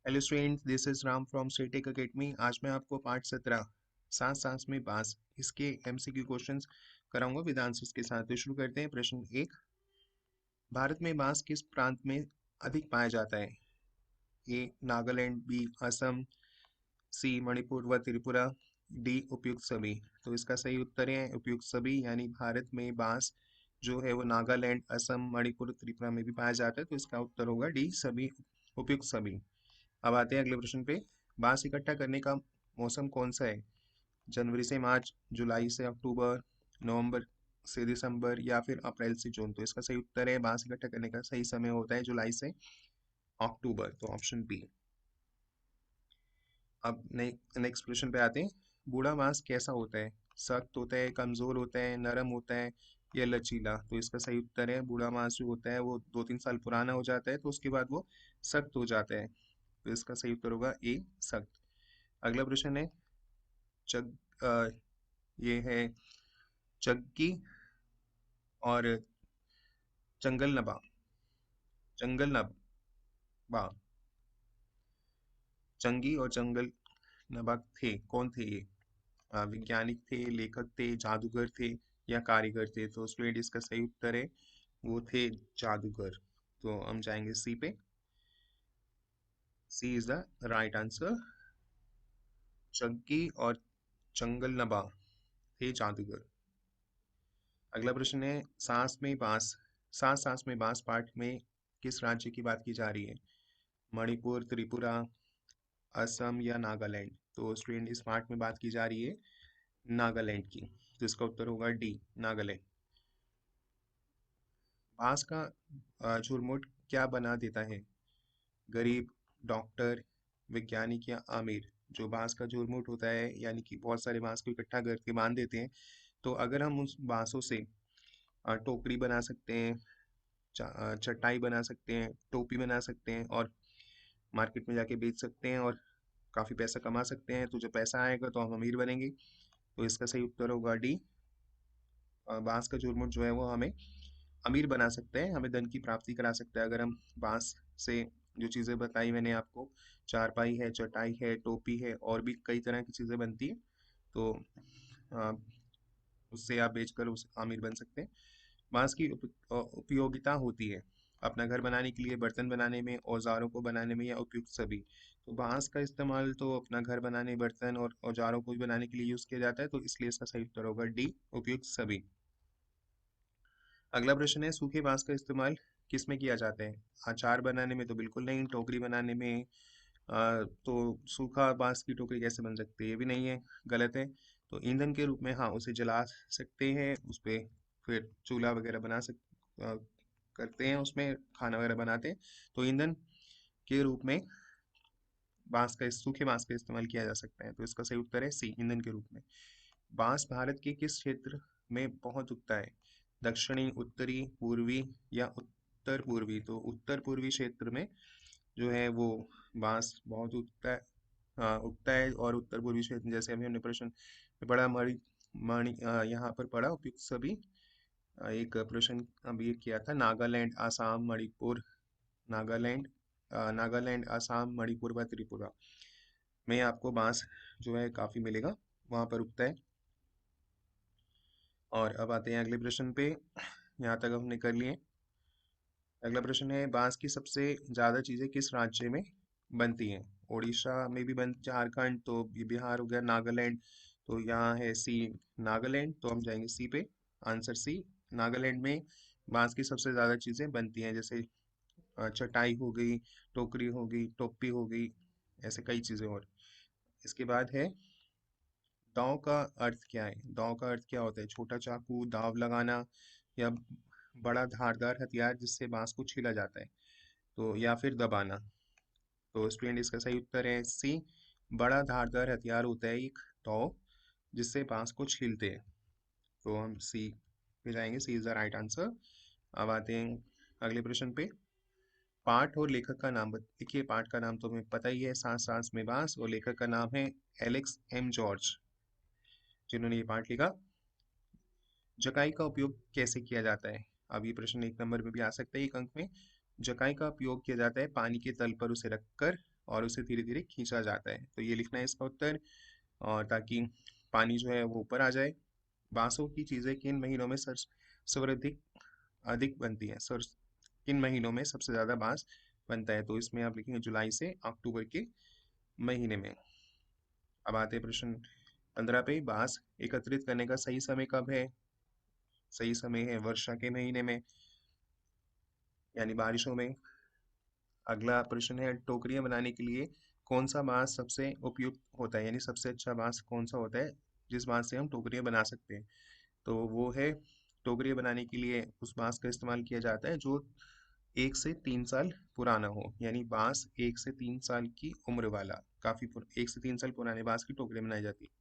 Hello student, this is Ram from स्टेटेक academy. आज मैं आपको पार्ट 17 सांस सांस में बांस इसके एमसीक्यू क्वेश्चंस कराऊंगा विद आंसर्स के साथ। तो शुरू करते हैं। प्रश्न 1, भारत में बांस किस प्रांत में अधिक पाया जाता है? ए नागालैंड, बी असम, सी मणिपुर व त्रिपुरा, डी उपयुक्त सभी। तो इसका सही उत्तर है उपयुक्त सभी, यानी भारत में बांस जो है वो नागालैंड, असम, मणिपुर, त्रिपुरा में भी पाया जाता है। तो इसका उत्तर होगा डी सभी, उपयुक्त सभी। अब आते हैं अगले प्रश्न पे। बांस इकट्ठा करने का मौसम कौन सा है? जनवरी से मार्च, जुलाई से अक्टूबर, नवंबर से दिसंबर या फिर अप्रैल से जून। तो इसका सही उत्तर है बांस इकट्ठा करने का सही समय होता है जुलाई से अक्टूबर, तो ऑप्शन बी। अब नेक्स्ट प्रश्न पे आते हैं। बूढ़ा बांस कैसा होता है? सख्त होता है, कमजोर होता है, नरम होता है या लचीला? तो इसका सही उत्तर है बूढ़ा बांस जो होता है वो 2-3 साल पुराना हो जाता है तो उसके बाद वो सख्त हो जाता है। तो इसका सही उत्तर होगा ए सख्त। अगला प्रश्न है चग ये है चग्गी और चंगल नबा, जंगल नबा, चंगी और जंगल नबा थे कौन थे ये? वैज्ञानिक थे, लेखक थे, जादूगर थे या कारीगर थे? तो स्टूडेंट इसका सही उत्तर है वो थे जादूगर। तो हम जाएंगे सी पे। सी इज द राइट आंसर। चग्गी और चंगल नबा थे जादूगर। अगला प्रश्न है सांस सांस में बांस पाठ में किस राज्य की बात की जा रही है? मणिपुर, त्रिपुरा, असम या नागालैंड? तो स्टूडेंट इस पार्ट में बात की जा रही है नागालैंड की। तो इसका उत्तर होगा डी नागालैंड। बांस का झुरमुट क्या बना देता है? गरीब, डॉक्टर, वैज्ञानिक या आमिर? जो बांस का झुरमुट होता है यानी कि बहुत सारे बांस को इकट्ठा करके बांध देते हैं, तो अगर हम उस बांसों से टोकरी बना सकते हैं, चटाई बना सकते हैं, टोपी बना सकते हैं और मार्केट में जाके बेच सकते हैं और काफ़ी पैसा कमा सकते हैं। तो जब पैसा आएगा तो हम अमीर बनेंगे। तो इसका सही उत्तर होगा डी। बांस का चुरमुट जो है वो हमें अमीर बना सकते हैं, हमें धन की प्राप्ति करा सकता है। अगर हम बांस से जो चीज़ें बताई मैंने आपको, चारपाई है, चटाई है, टोपी है और भी कई तरह की चीज़ें बनती है, तो अ, उससे आप बेचकर उस अमीर बन सकते हैं। बांस की उपयोगिता होती है अपना घर बनाने के लिए, बर्तन बनाने में, औजारों को बनाने में या उपयुक्त सभी। तो बांस का इस्तेमाल तो अपना घर बनाने, बर्तन और औजारों को भी बनाने के लिए यूज किया जाता है। तो इसलिए इसका सही उत्तर होगा डी उपयुक्त सभी। अगला प्रश्न है सूखे बांस का इस्तेमाल किस में किया जाता है? अचार बनाने में तो बिल्कुल नहीं, टोकरी बनाने में तो सूखा बांस की टोकरी कैसे बन सकती है? ये भी नहीं है, गलत है। तो ईंधन के रूप में हाँ उसे जला सकते हैं, उस पे फिर चूल्हा वगैरह अ, करते हैं, उसमें खाना वगैरह बनाते हैं। तो ईंधन के रूप में सूखे बांस का इस्तेमाल किया जा सकता है। तो इसका सही उत्तर है सी ईंधन के रूप में। बांस भारत के किस क्षेत्र में बहुत उगता है? दक्षिणी, उत्तरी, पूर्वी या उत्तर पूर्वी? तो उत्तर पूर्वी क्षेत्र में जो है वो बांस बहुत उगता है। उगता है और उत्तर पूर्वी क्षेत्र जैसे अभी हमने प्रश्न में पढ़ा, मणि मणि यहाँ पर पढ़ा उपयुक्त सभी। एक प्रश्न अभी किया था नागालैंड, आसाम, मणिपुर, नागालैंड नागालैंड, आसाम, मणिपुर व त्रिपुरा में आपको बांस जो है काफी मिलेगा, वहां पर उगता है। और अब आते हैं अगले प्रश्न पे। यहाँ तक हमने कर लिए। अगला प्रश्न है बांस की सबसे ज्यादा चीजें किस राज्य में बनती हैं? उड़ीसा में भी बन, झारखंड, तो ये बिहार हो गया, नागालैंड। तो यहाँ है सी नागालैंड, तो हम जाएंगे सी पे। आंसर सी, नागालैंड में बांस की सबसे ज्यादा चीजें बनती हैं, जैसे चटाई हो गई, टोकरी हो गई, टोपी हो गई, ऐसे कई चीजें। और इसके बाद है दांव का अर्थ क्या है? दांव का अर्थ क्या होता है? छोटा चाकू, दाव लगाना या बड़ा धारदार हथियार जिससे बांस को छीला जाता है, तो या फिर दबाना? तो स्टूडेंट इसका सही उत्तर है सी, बड़ा धारदार हथियार होता है एक दाव जिससे बांस को छीलते हैं। तो हम सी पे जाएंगे, सी इज द राइट आंसर। अब आते हैं अगले प्रश्न पे। पाठ और लेखक का नाम देखिए, पाठ का नाम तो हमें पता ही है सांस सांस में बांस, और लेखक का नाम है एलेक्स एम जॉर्ज, जिन्होंने ये पाठ लिखा। जकाई का उपयोग कैसे किया जाता है? अब ये प्रश्न 1 नंबर में भी आ सकता है 1 अंक में। जकाई का उपयोग किया जाता है पानी के तल पर उसे रखकर और उसे धीरे धीरे खींचा जाता है। तो ये लिखना है इसका उत्तर, और ताकि पानी जो है वो ऊपर आ जाए। बांसों की चीजें किन महीनों में सर्वाधिक अधिक बनती है? सर, किन महीनों में सबसे ज्यादा बांस बनता है? तो इसमें आप लिखेंगे जुलाई से अक्टूबर के महीने में। अब आते हैं प्रश्न 15 पे। बांस एकत्रित करने का सही समय कब है? सही समय है वर्षा के महीने में, यानी बारिशों में। अगला प्रश्न है, टोकरियां बनाने के लिए कौन सा बांस सबसे उपयुक्त होता है, यानी सबसे अच्छा बांस कौन सा होता है जिस बांस से हम टोकरियां बना सकते हैं? तो वो है, टोकरियां बनाने के लिए उस बांस का इस्तेमाल किया जाता है जो 1 से 3 साल पुराना हो, यानी बांस 1 से 3 साल की उम्र वाला, 1 से 3 साल पुराने बांस की टोकरियां बनाई जाती है।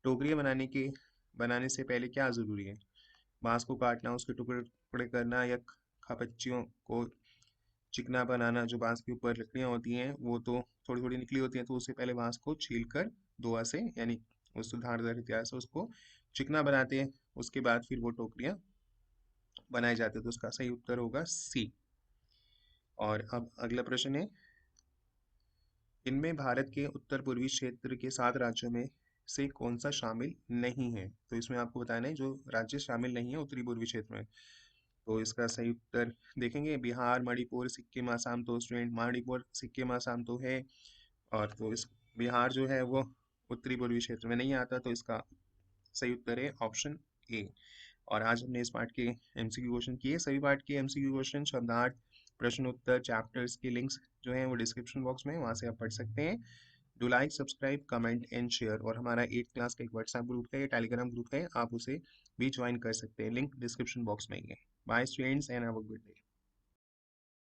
टोकरियां बनाने से पहले क्या जरूरी है? बांस को काटना, उसके टुकड़े टुकड़े करना, या खपच्चियों को चिकना बनाना। जो बांस के ऊपर लकड़ियां होती हैं वो तो थोड़ी थोड़ी निकली होती हैं, तो उससे पहले बांस को छील कर दोआ से, यानी उस धारदार हथियार से उसको चिकना बनाते हैं। उसके बाद फिर वो टोकरियां बनाए जाते हैं। तो उसका सही उत्तर होगा सी। और अब अगला प्रश्न है, इनमें भारत के उत्तर पूर्वी क्षेत्र के 7 राज्यों में से कौन सा शामिल नहीं है? तो इसमें आपको बताना है जो राज्य शामिल नहीं है उत्तरी पूर्वी क्षेत्र में। तो इसका सही उत्तर देखेंगे, बिहार, मणिपुर, सिक्किम, आसाम। तो स्टूडेंट मणिपुर, सिक्किम, आसाम तो है, और तो इस बिहार जो है वो उत्तरी पूर्वी क्षेत्र में नहीं आता। तो इसका सही उत्तर है ऑप्शन ए। और आज हमने इस पार्ट के एमसीक्यू क्वेश्चन किए। सभी पार्ट के एमसीक्यू क्वेश्चन, शब्दार्थ, प्रश्न उत्तर, चैप्टर्स के लिंक्स जो हैं वो डिस्क्रिप्शन बॉक्स में, वहाँ से आप पढ़ सकते हैं। Do like, subscribe, comment and share. और हमारा 8 क्लास का एक व्हाट्सएप ग्रुप है, टेलीग्राम ग्रुप है, आप उसे भी ज्वाइन कर सकते हैं, लिंक डिस्क्रिप्शन बॉक्स में ही है। Bye students and have a good day.